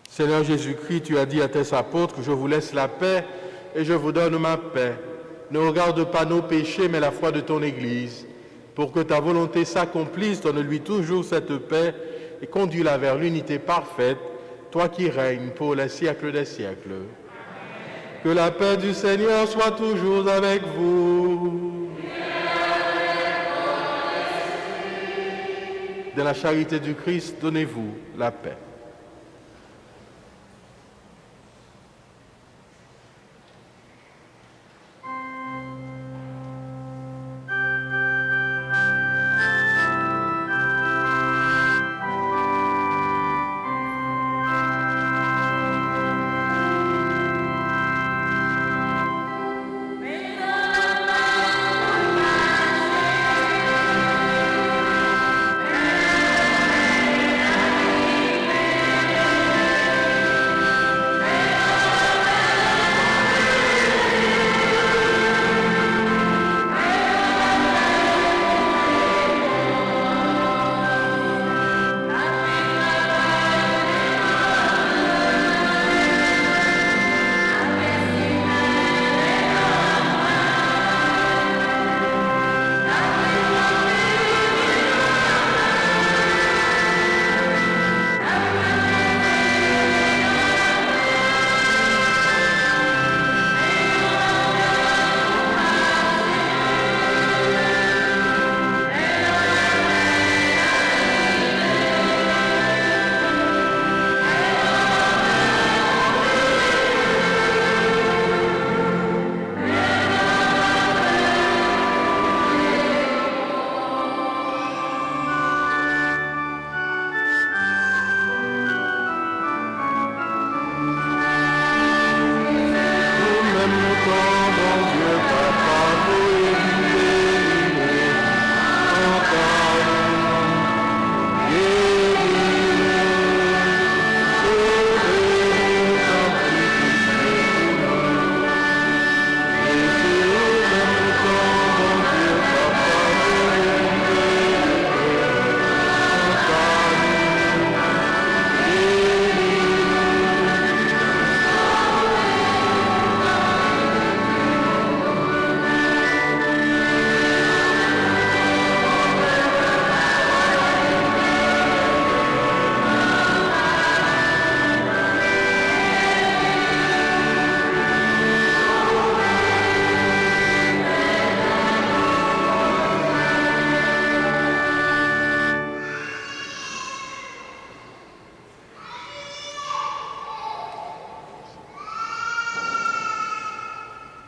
Seigneur Jésus-Christ, tu as dit à tes apôtres que je vous laisse la paix et je vous donne ma paix. Ne regarde pas nos péchés, mais la foi de ton Église. Pour que ta volonté s'accomplisse, donne-lui toujours cette paix et conduis-la vers l'unité parfaite, toi qui règnes pour les siècles des siècles. Que la paix du Seigneur soit toujours avec vous. De la charité du Christ, donnez-vous la paix.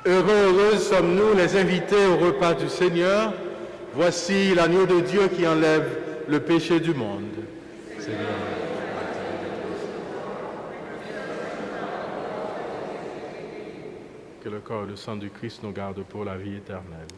Heureux sommes-nous les invités au repas du Seigneur. Voici l'agneau de Dieu qui enlève le péché du monde. Seigneur. Que le corps et le sang du Christ nous gardent pour la vie éternelle.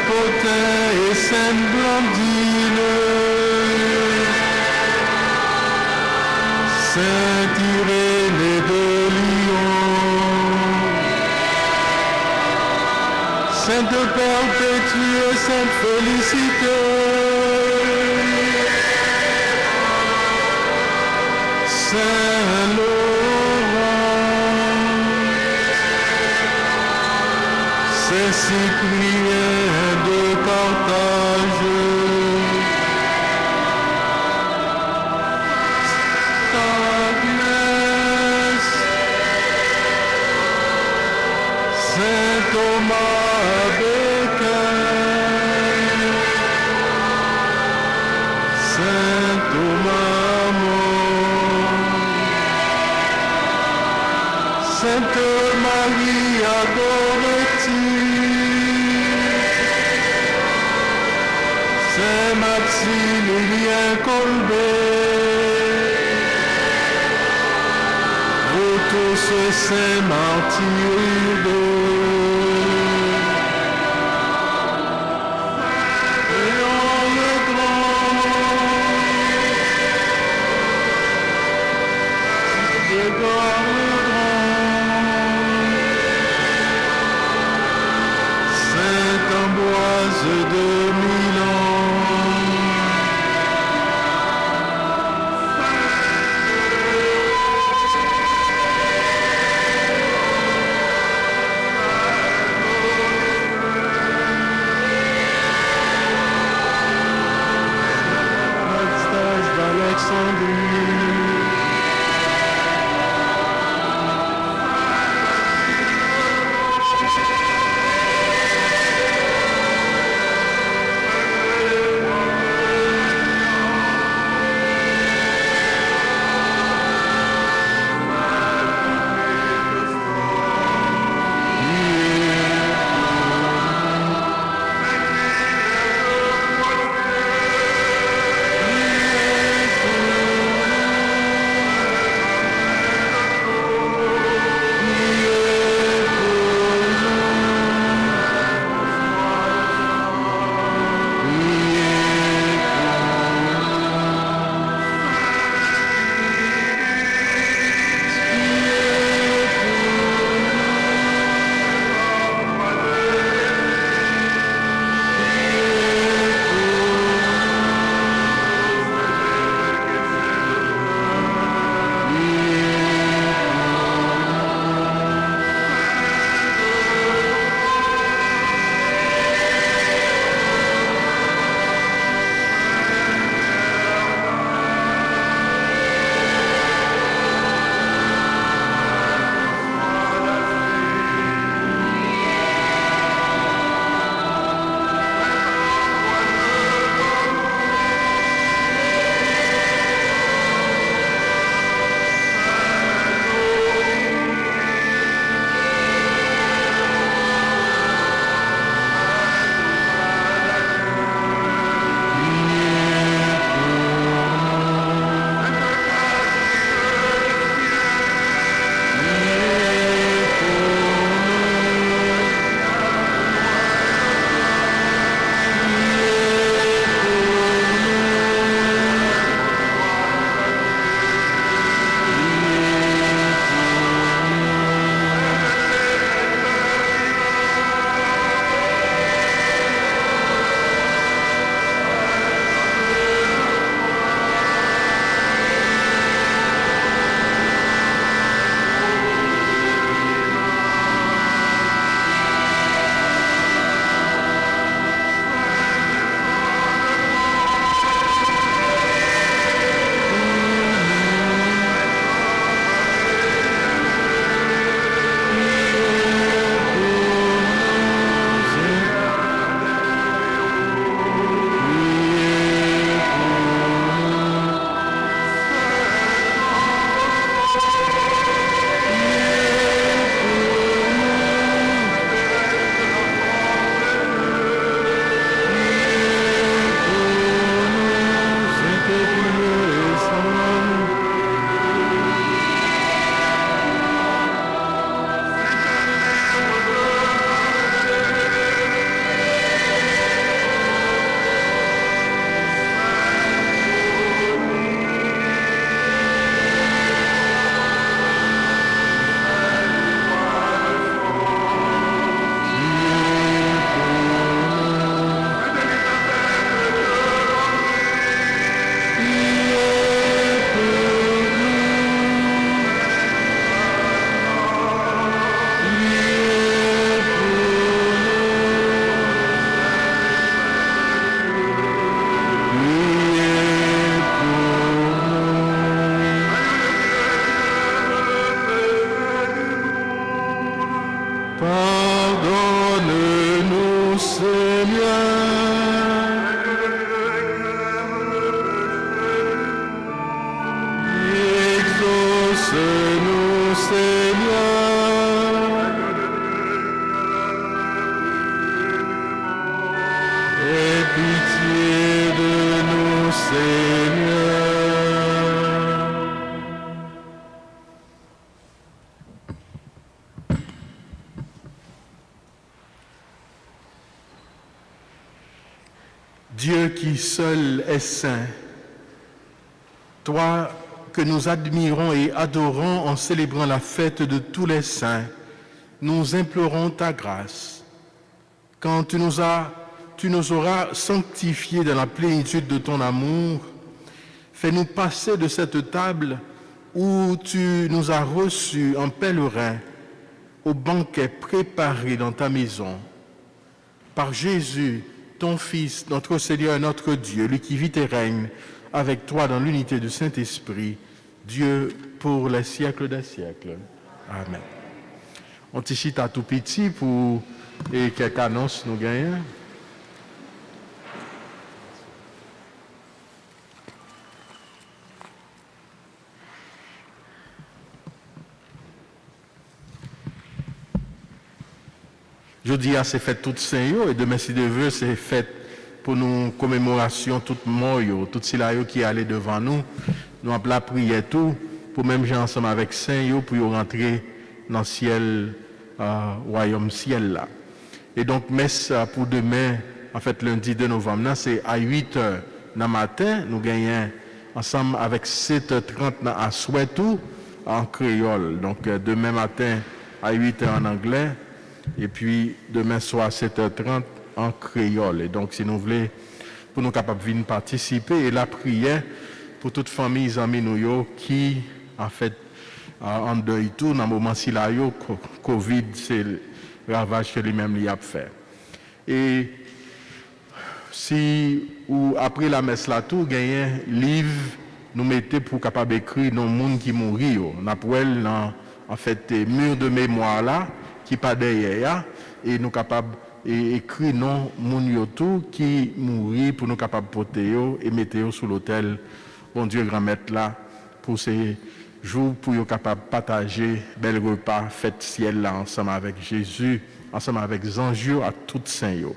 Potin et Sainte Blandine, Sainte Irénée de Lyon, Sainte Perpétue, Sainte Félicité, Saint Laurent, Saint Cyprien de Carthage, Agnès, Saint Thomas Becket, Saint Thomas More, Sainte Maria Goretti, Saint Maximilien Colbert, vous tous saints martyrs de Léon le Grand, Grégoire le Grand, Saint Ambroise de Milan, Exauce-nous, Seigneur. Aie pitié de nous, Seigneur. Dieu qui seul est saint, toi que nous admirons et adorons en célébrant la fête de tous les saints, nous implorons ta grâce. Quand tu nous auras sanctifiés dans la plénitude de ton amour, fais-nous passer de cette table où tu nous as reçus en pèlerins au banquet préparé dans ta maison. Par Jésus, ton Fils, notre Seigneur et notre Dieu, lui qui vit et règne avec toi dans l'unité du Saint-Esprit, Dieu pour les siècles des siècles. Amen. On t'y à tout petit pour et quelques annonces nous gagnons. Jeudi, c'est fête toute Saint et demain, si Dieu veut, c'est fête pour nous commémoration toute mort, toute cela qui allait devant nous. Nous avons la prière tout pour même gens ensemble avec Saint pour rentrer dans le ciel, royaume ciel là. Et donc, messe pour demain, en fait, lundi 2 novembre, c'est à 8h dans matin. Nous gagnons ensemble avec 7h30 à Souhaitou en créole. Donc, demain matin à 8h en anglais. Et puis, demain soir à 7h30 en créole. Et donc, si nous voulons, pour nous capables de venir participer, et la prière pour toute famille, amis nous qui, en fait, en deuil tout, dans le moment si la Covid, c'est le ravage que lui-même lui a fait. Et si, ou après la messe là tout, gagner livre, nous mettez pour capable d'écrire dans le monde qui mourit. On a pour elle, en fait, mur de mémoire là, qui pas derrière, et nous capables d'écrire non moun tout qui mourit pour nous capables porter et mettre sous l'autel. Bon Dieu grand maître là pour ces jours pour nous capables partager bel repas fête ciel là ensemble avec Jésus, ensemble avec Anges à toutes saints yo.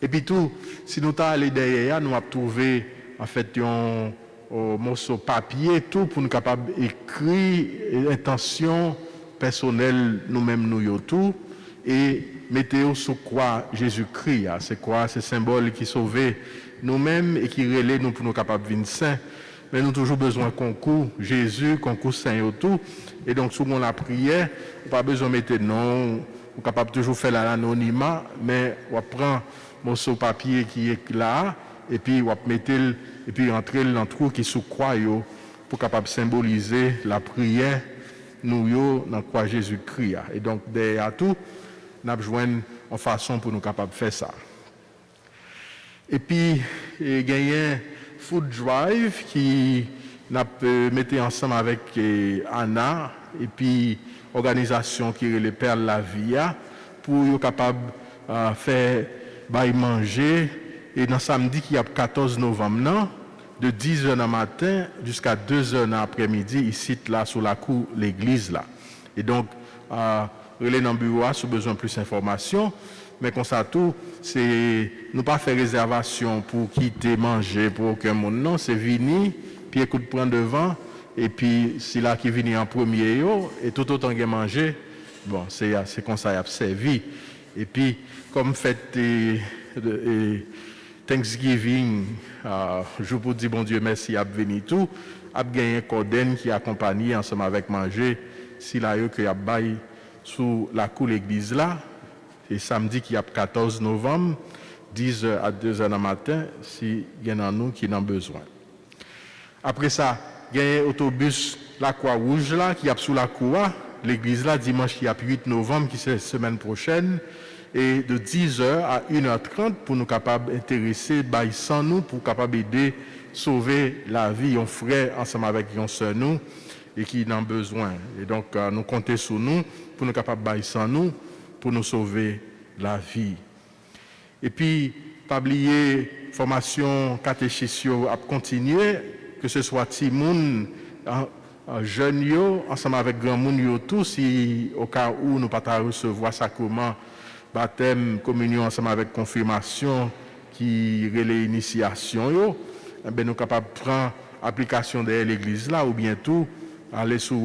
Et puis tout, si nous t'allons aller derrière, nous avons trouvé en fait un morceau papier tout pour nous capables d'écrire intention personnelle nous-mêmes nous tout et mettez sous quoi Jésus-Christ, c'est quoi ce symbole qui sauve nous-mêmes et qui relève nous pour nous capables de venir saints. Mais nous avons toujours besoin de concours Jésus, concours Saint et tout. Et donc, souvent la prière, pas besoin de mettre non, on est capable toujours faire l'anonymat, mais on prend mon morceau papier qui est là, et puis on mettre et puis rentrer dans le trou qui sous croix pour capable symboliser la prière nous dans quoi Jésus-Christ. Et donc, derrière tout, nous avons besoin en façon pour nous capables de faire ça. Et puis, il y a un food drive qui nous mis ensemble avec Anna et puis organisation qui est le Père la Via pour être capable de faire manger. Et dans samedi qui est 14 novembre, de 10h dans matin jusqu'à 2h dans l'après-midi, ici, là, sur la cour, l'église, là. Et donc, relais dans le bureau, si vous avez besoin de plus d'informations, mais comme ça, tout, c'est, nous pas faire réservation pour quitter, manger, pour aucun monde, non, c'est venir, puis écoute, prendre devant, et puis, si là, qui vient en premier, et tout autant que manger, bon, c'est comme ça, il a servi. Et puis, comme fête Thanksgiving, je vous dis bon Dieu merci à venir tout, à gagner un cordon qui accompagne ensemble avec manger, si là que y a bail sous la cour l'église là, et samedi qui a 14 novembre, 10h à 2h du matin, si y en a nous qui en ont besoin. Après ça, il y a un autobus la Croix-Rouge là qui a sous la cour, l'église là dimanche qui a 8 novembre qui c'est la semaine prochaine. Et de 10h à 1h30 pour nous capables d'intéresser, sans nous, pour capables d'aider, sauver la vie, un frère ensemble avec une soeur nous, et qui en a besoin. Et donc, nous comptons sur nous, pour nous capables sans nous, pour nous sauver la vie. Et puis, pas oublier, formation catéchisio à continuer, que ce soit Timoun, jeunes yo, ensemble avec grand moun yo tous, si au cas où nous pas recevoir sacrement, baptême, communion ensemble avec confirmation, qui relève l'initiation yo, eh ben nous capables de prendre application de l'église là, ou bien tout, aller sur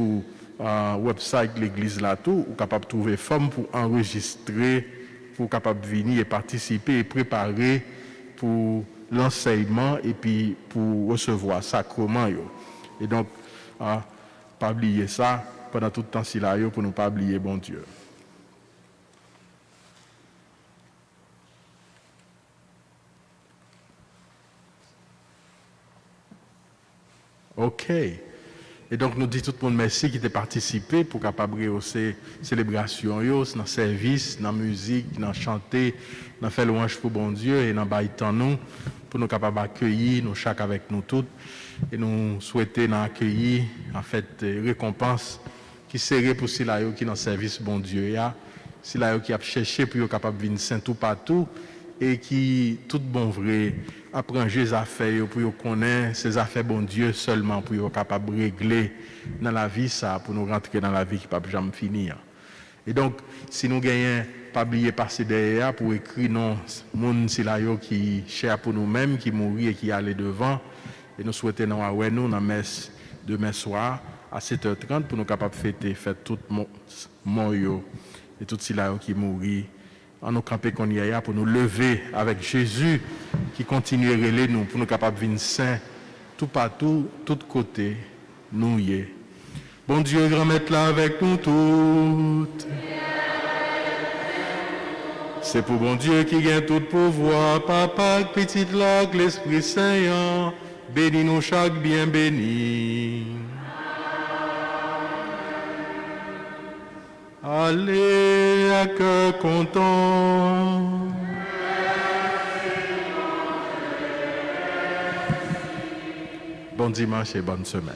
website de l'église là tout, ou capable de trouver forme pour enregistrer, pour capable venir et participer et préparer pour l'enseignement et puis pour recevoir sacrement yo. Et donc pas oublier ça pendant tout le temps si là pour ne pas oublier bon Dieu. OK. Et donc, nous disons tout le monde merci qui a participé pour capable rehausser la célébration, dans le service, dans la musique, dans chanter, dans faire louange pour bon Dieu et dans le temps nous, pour nous capables d'accueillir nous chaque avec nous toutes. Et nous souhaitons accueillir, en fait, récompense qui serait pour ceux qui dans le service bon Dieu. Ceux qui a cherché pour être capable de venir saint tout partout et qui, tout bon vrai, apprend les affaires pour connaître ces affaires bon Dieu seulement pour être capable de régler dans la vie ça pour nous rentrer dans la vie qui ne peut jamais finir. Et donc si nous gagnons pas oublier passer derrière pour écrire non monde qui cher pour nous-mêmes qui mourit et qui allait devant et nous souhaitons nous dans messe demain soir à 7h30 pour nous capable fêter tout mort et tout ceux qui mourit en nous camper qu'on y a pour nous lever avec Jésus qui continue à relayer nous pour nous capables de venir saints tout partout, tout côté, nous y est. Bon Dieu, grand maître là avec nous toutes. C'est pour bon Dieu qui gagne tout pouvoir, papa, petite langue, l'Esprit Saint, bénis nous chaque bien béni. Allez à cœur content. Bon dimanche et bonne semaine.